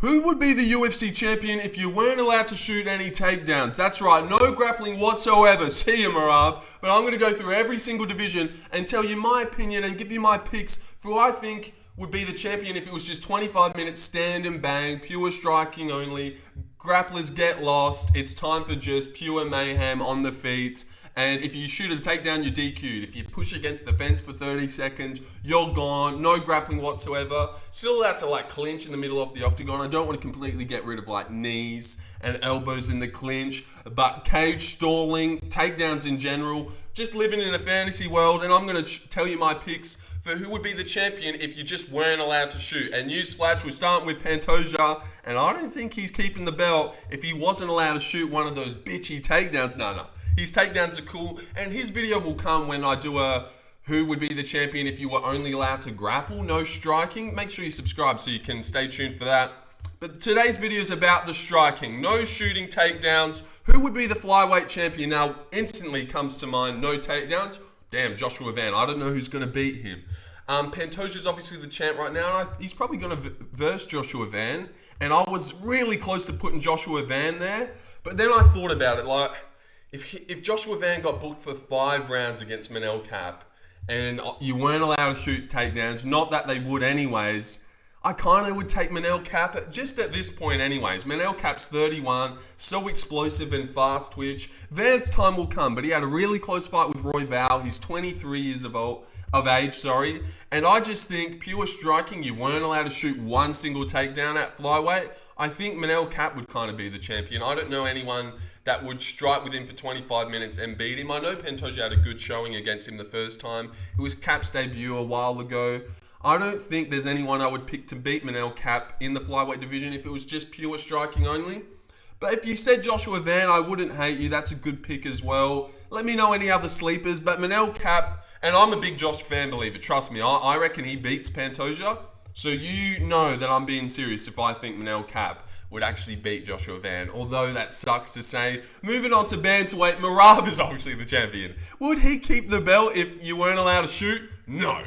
Who would be the UFC champion if you weren't allowed to shoot any takedowns? That's right, no grappling whatsoever. See you, Marab. But I'm going to go through every single division and tell you my opinion and give you my picks for who I think would be the champion if it was just 25 minutes stand and bang, pure striking only. Grapplers get lost. It's time for just pure mayhem on the feet. And if you shoot a takedown, you're DQ'd. If you push against the fence for 30 seconds, you're gone. No grappling whatsoever. Still allowed to clinch in the middle of the octagon. I don't want to completely get rid of knees and elbows in the clinch, but cage stalling, takedowns in general, just living in a fantasy world. And I'm going to tell you my picks for who would be the champion if you just weren't allowed to shoot. And newsflash, we're starting with Pantoja, and I don't think he's keeping the belt if he wasn't allowed to shoot one of those bitchy takedowns. No. His takedowns are cool, and his video will come when I do a who would be the champion if you were only allowed to grapple, no striking. Make sure you subscribe so you can stay tuned for that. But today's video is about the striking, no shooting takedowns. Who would be the flyweight champion? Now, instantly comes to mind, no takedowns. Damn, Joshua Van. I don't know who's going to beat him. Pantoja's obviously the champ right now, and he's probably going to verse Joshua Van. And I was really close to putting Joshua Van there, but then I thought about it, if Joshua Van got booked for 5 rounds against Manel Cap and you weren't allowed to shoot takedowns, not that they would anyways, I kind of would take Manel Cap just at this point anyways. Manel Cap's 31, so explosive and fast twitch. Van's time will come, but he had a really close fight with Roy Val. He's 23 years of age, and I just think pure striking, you weren't allowed to shoot one single takedown at flyweight. I think Manel Cap would kind of be the champion. I don't know anyone that would strike with him for 25 minutes and beat him. I know Pantoja had a good showing against him the first time. It was Cap's debut a while ago. I don't think there's anyone I would pick to beat Manel Cap in the flyweight division if it was just pure striking only. But if you said Joshua Van, I wouldn't hate you. That's a good pick as well. Let me know any other sleepers. But Manel Cap, and I'm a big Josh Van believer, trust me, I reckon he beats Pantoja. So you know that I'm being serious if I think Manel Cap would actually beat Joshua Van, although that sucks to say. Moving on to Bantamweight, Marab is obviously the champion. Would he keep the belt if you weren't allowed to shoot? No,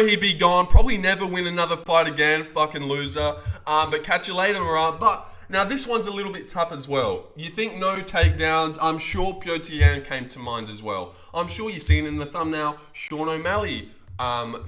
he'd be gone. Probably never win another fight again, fucking loser. But catch you later, Marab. But now this one's a little bit tough as well. You think no takedowns, I'm sure Piotr Yan came to mind as well. I'm sure you've seen in the thumbnail, Sean O'Malley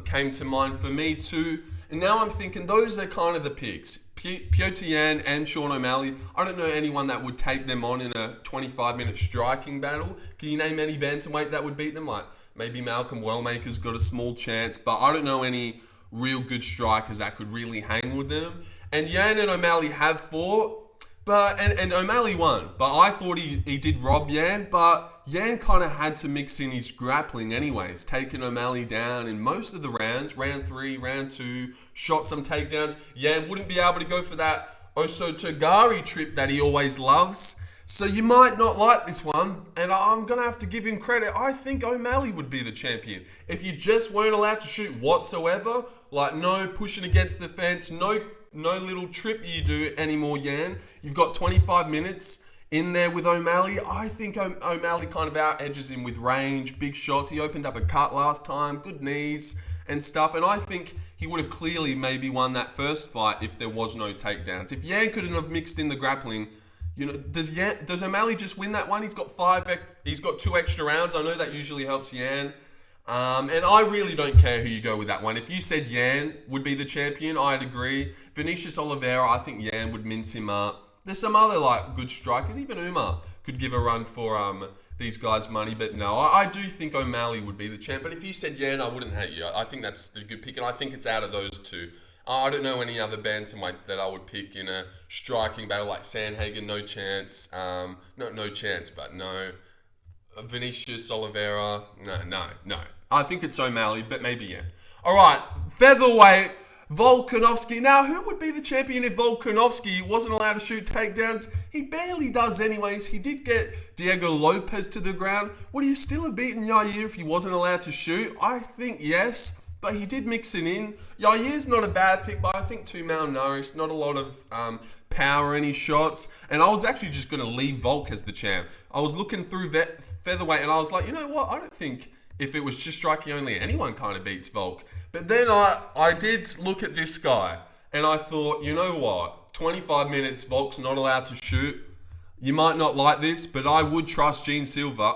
came to mind for me too. And now I'm thinking those are kind of the picks. Piotr Yan and Sean O'Malley. I don't know anyone that would take them on in a 25-minute striking battle. Can you name any bantamweight that would beat them? Maybe Malcolm Wellmaker's got a small chance, but I don't know any real good strikers that could really hang with them. And Yan and O'Malley have fought, and O'Malley won. But I thought he did rob Yan, but Yan kind of had to mix in his grappling anyways, taking O'Malley down in most of the rounds. Round 3, round 2, shot some takedowns. Yan wouldn't be able to go for that Osotogari trip that he always loves. So you might not like this one, and I'm going to have to give him credit. I think O'Malley would be the champion. If you just weren't allowed to shoot whatsoever, no pushing against the fence, no little trip you do anymore, Yan. You've got 25 minutes in there with O'Malley. I think O'Malley kind of out-edges him with range, big shots. He opened up a cut last time, good knees and stuff. And I think he would have clearly maybe won that first fight if there was no takedowns. If Yan couldn't have mixed in the grappling, does O'Malley just win that one? He's got 2 extra rounds. I know that usually helps Yan. And I really don't care who you go with that one. If you said Yan would be the champion, I'd agree. Vinicius Oliveira, I think Yan would mince him up. There's some other good strikers. Even Umar could give a run for these guys money. But no, I do think O'Malley would be the champ. But if you said Yan, I wouldn't hate you. I think that's the good pick. And I think it's out of those two. I don't know any other bantamweights that I would pick in a striking battle like Sandhagen. No chance. No chance, but no. Vinicius Oliveira. No. I think it's O'Malley, but maybe Yan. All right, Featherweight. Volkanovski. Now, who would be the champion if Volkanovski wasn't allowed to shoot takedowns? He barely does anyways. He did get Diego Lopez to the ground. Would he still have beaten Yair if he wasn't allowed to shoot? I think yes, but he did mix it in. Yair's not a bad pick, but I think too malnourished. Not a lot of power in his shots. And I was actually just going to leave Volk as the champ. I was looking through Featherweight and I was like, you know what? I don't think if it was just striking only, anyone kind of beats Volk. But then I did look at this guy and I thought, you know what? 25 minutes, Volk's not allowed to shoot. You might not like this, but I would trust Gene Silver.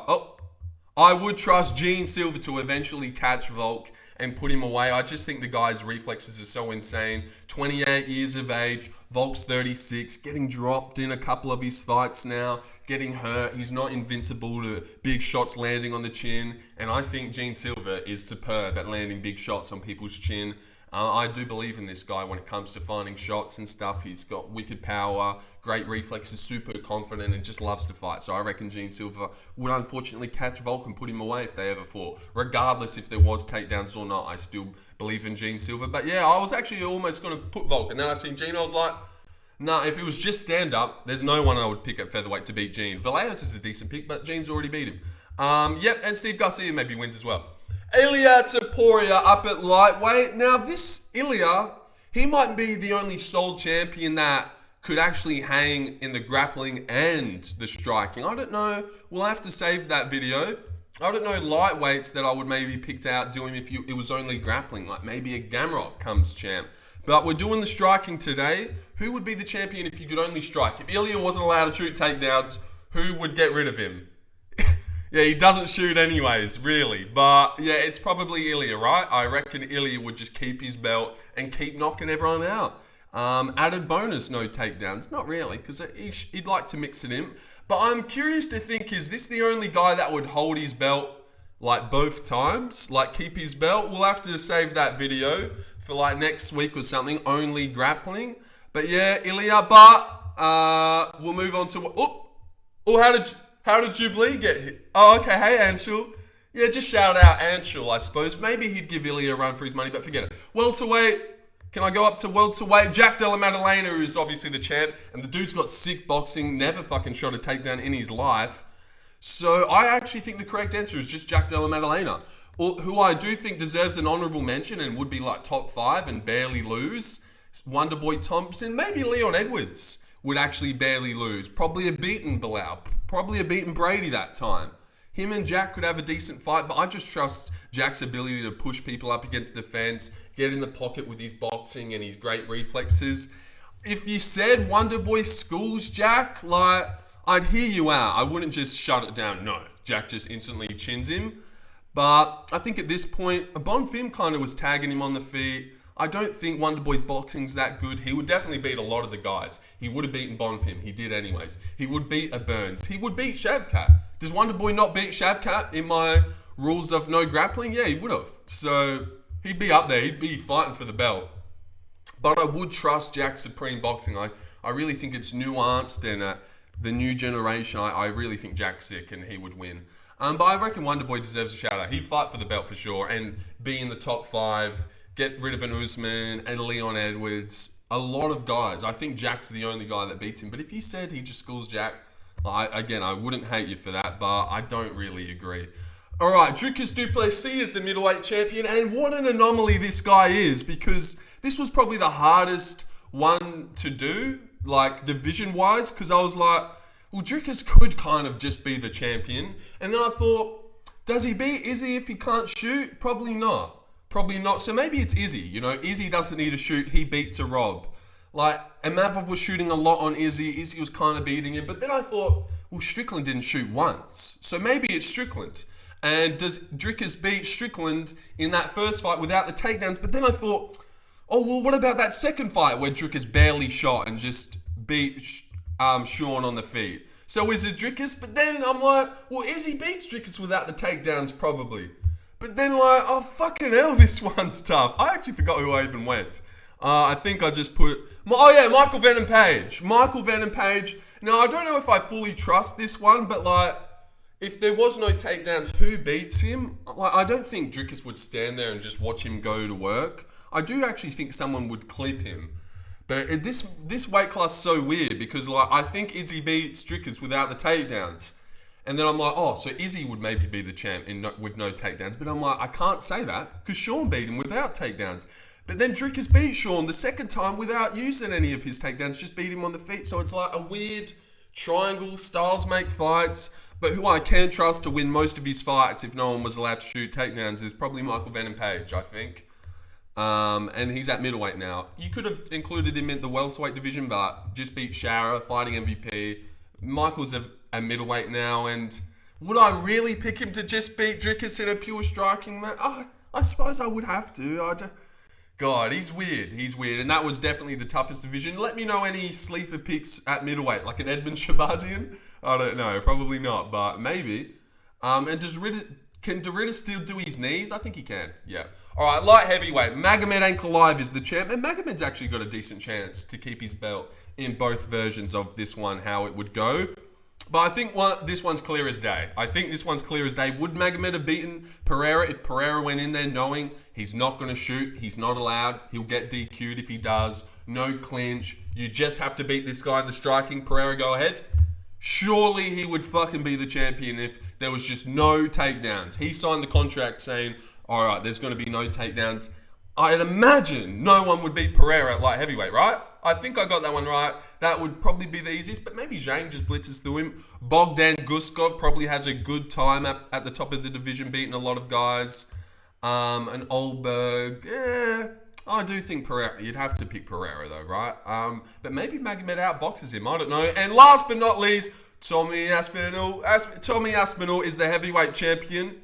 I would trust Gene Silver to eventually catch Volk and put him away. I just think the guy's reflexes are so insane. 28 years of age, Volk's 36, getting dropped in a couple of his fights now, getting hurt. He's not invincible to big shots landing on the chin. And I think Gene Silver is superb at landing big shots on people's chin. I do believe in this guy when it comes to finding shots and stuff. He's got wicked power, great reflexes, super confident, and just loves to fight. So I reckon Gene Silver would unfortunately catch Volk and put him away if they ever fought. Regardless if there was takedowns or not, I still believe in Gene Silver. But yeah, I was actually almost going to put Volk. And then I seen Gene, I was like, nah, if it was just stand-up, there's no one I would pick at featherweight to beat Gene. Vallejos is a decent pick, but Gene's already beat him. Yep, and Steve Garcia maybe wins as well. Ilia Topuria up at lightweight. Now, this Ilia, he might be the only sole champion that could actually hang in the grappling and the striking. I don't know. We'll have to save that video. I don't know lightweights that I would maybe picked out doing if it was only grappling, like maybe a Gamrot comes champ. But we're doing the striking today. Who would be the champion if you could only strike? If Ilia wasn't allowed to shoot takedowns, who would get rid of him? Yeah, he doesn't shoot anyways, really. But yeah, it's probably Ilia, right? I reckon Ilia would just keep his belt and keep knocking everyone out. Added bonus, no takedowns. Not really, because he'd like to mix it in. But I'm curious to think, is this the only guy that would hold his belt like both times? Like keep his belt? We'll have to save that video for like next week or something, only grappling. But yeah, Ilia, but we'll move on to... How did Jubilee get hit? Oh, okay. Hey, Anshul. Yeah, just shout out Anshul, I suppose. Maybe he'd give Ilia a run for his money, but forget it. Welterweight. Can I go up to welterweight? Jack Della Maddalena, who's obviously the champ, and the dude's got sick boxing, never fucking shot a takedown in his life. So I actually think the correct answer is just Jack Della Maddalena, who I do think deserves an honourable mention and would be like top 5 and barely lose. Wonderboy Thompson, maybe Leon Edwards would actually barely lose. Probably a beaten Bilal. Probably a beaten Brady that time. Him and Jack could have a decent fight, but I just trust Jack's ability to push people up against the fence, get in the pocket with his boxing and his great reflexes. If you said Wonderboy schools Jack, like, I'd hear you out. I wouldn't just shut it down. No, Jack just instantly chins him. But I think at this point, Bonfim kind of was tagging him on the feet. I don't think Wonderboy's boxing's that good. He would definitely beat a lot of the guys. He would have beaten Bonfim. He did anyways. He would beat a Burns. He would beat Shavkat. Does Wonderboy not beat Shavkat in my rules of no grappling? Yeah, he would have. So he'd be up there. He'd be fighting for the belt. But I would trust Jack's supreme boxing. I really think it's nuanced and the new generation. I really think Jack's sick and he would win. But I reckon Wonderboy deserves a shout out. He'd fight for the belt for sure and be in the top 5. Get rid of an Usman and Leon Edwards. A lot of guys. I think Jack's the only guy that beats him. But if you said he just schools Jack, I wouldn't hate you for that, but I don't really agree. All right, Dricus du Plessis is the middleweight champion, and what an anomaly this guy is, because this was probably the hardest one to do, like division-wise, because I was like, well, Dricus could kind of just be the champion. And then I thought, does he beat Izzy if he can't shoot? Probably not. Probably not. So maybe it's Izzy. You know, Izzy doesn't need to shoot. He beats a Rob. Like, Amavov was shooting a lot on Izzy. Izzy was kind of beating him. But then I thought, well, Strickland didn't shoot once. So maybe it's Strickland. And does Dricus beat Strickland in that first fight without the takedowns? But then I thought, oh, well, what about that second fight where Dricus barely shot and just beat Sean on the feet? So is it Dricus? But then I'm like, well, Izzy beats Dricus without the takedowns probably. But then like, oh, fucking hell, this one's tough. I actually forgot who I even went. I think I just put... Oh, yeah, Michael Venom Page. Michael Venom Page. Now, I don't know if I fully trust this one, but like, if there was no takedowns, who beats him? Like, I don't think Dricus would stand there and just watch him go to work. I do actually think someone would clip him. But this weight class is so weird because like, I think Izzy beats Dricus without the takedowns. And then I'm like, oh, so Izzy would maybe be the champ with no takedowns. But I'm like, I can't say that because Sean beat him without takedowns. But then Dricus beat Sean the second time without using any of his takedowns, just beat him on the feet. So it's like a weird triangle, styles make fights. But who I can trust to win most of his fights if no one was allowed to shoot takedowns is probably Michael Venom Page, I think. And he's at middleweight now. You could have included him in the welterweight division, but just beat Shara, fighting MVP. Michael's a middleweight now, and would I really pick him to just beat Dricus in a pure striking match? I suppose I would have to. God, he's weird. He's weird, and that was definitely the toughest division. Let me know any sleeper picks at middleweight, like an Edmund Shabazian. I don't know, probably not, but maybe. And can Dorita still do his knees? I think he can. Yeah. All right, light heavyweight. Magomed Ankalaev is the champ, and Magomed's actually got a decent chance to keep his belt in both versions of this one, how it would go. But I think this one's clear as day. Would Magomed have beaten Pereira if Pereira went in there knowing he's not going to shoot, he's not allowed, he'll get DQ'd if he does, no clinch, you just have to beat this guy in the striking, Pereira go ahead? Surely he would fucking be the champion if there was just no takedowns. He signed the contract saying, all right, there's going to be no takedowns. I'd imagine no one would beat Pereira at light heavyweight, right? I think I got that one right. That would probably be the easiest, but maybe Zhang just blitzes through him. Bogdan Guskov probably has a good time at the top of the division, beating a lot of guys. And Olberg, I do think Pereira. You'd have to pick Pereira though, right? But maybe Magomed outboxes him. I don't know. And last but not least, Tommy Aspinall. Tommy Aspinall is the heavyweight champion.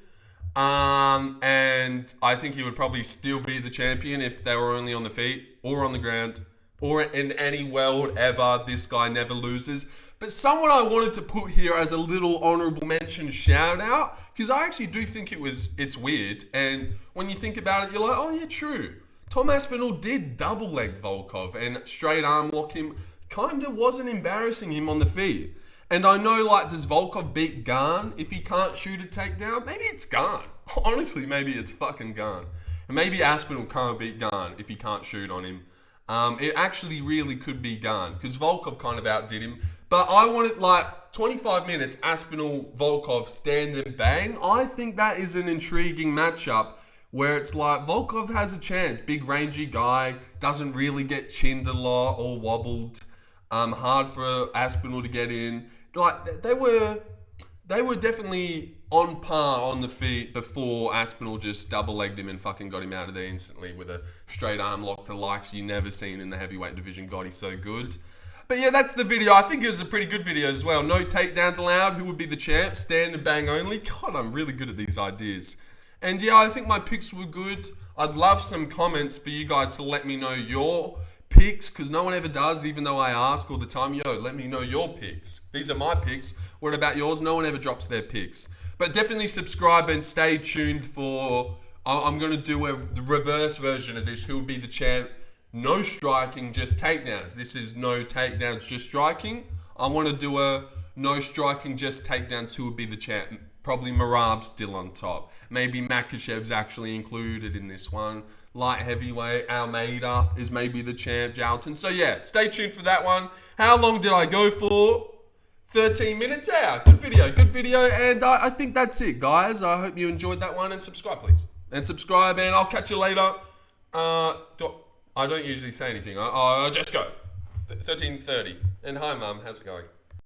And I think he would probably still be the champion if they were only on the feet or on the ground or in any world ever. This guy never loses. But someone I wanted to put here as a little honorable mention shout out, because I actually do think it's weird. And when you think about it, you're like, oh yeah, true. Tom Aspinall did double leg Volkov and straight arm lock him. Kind of wasn't embarrassing him on the feet. And I know, like, does Volkov beat Garn if he can't shoot a takedown? Maybe it's Garn. Honestly, maybe it's fucking Garn. And maybe Aspinall can't beat Garn if he can't shoot on him. It actually really could be Garn, because Volkov kind of outdid him. But I wanted, like, 25 minutes, Aspinall, Volkov, stand and bang. I think that is an intriguing matchup where it's like Volkov has a chance. Big, rangy guy, doesn't really get chinned a lot or wobbled. Hard for Aspinall to get in. Like, they were definitely on par on the feet before Aspinall just double-legged him and fucking got him out of there instantly with a straight arm lock, the likes you never seen in the heavyweight division. God, he's so good. But yeah, that's the video. I think it was a pretty good video as well. No takedowns allowed. Who would be the champ? Stand and bang only. God, I'm really good at these ideas. And yeah, I think my picks were good. I'd love some comments for you guys to let me know your picks, because no one ever does, even though I ask all the time. Yo, let me know your picks. These are my picks. What about yours? No one ever drops their picks. But definitely subscribe and stay tuned for... I'm going to do the reverse version of this. Who will be the champ? No striking, just takedowns. This is no takedowns, just striking. I want to do a no striking, just takedowns. Who would be the champ? Probably Merab still on top. Maybe Makashev's actually included in this one. Light heavyweight, Almeida is maybe the champ, Jalton. So yeah, stay tuned for that one. How long did I go for? 13 minutes out. Good video. And I think that's it, guys. I hope you enjoyed that one. And subscribe, please. And subscribe, and I'll catch you later. I don't usually say anything. I just go. 13:30. And hi, Mum. How's it going?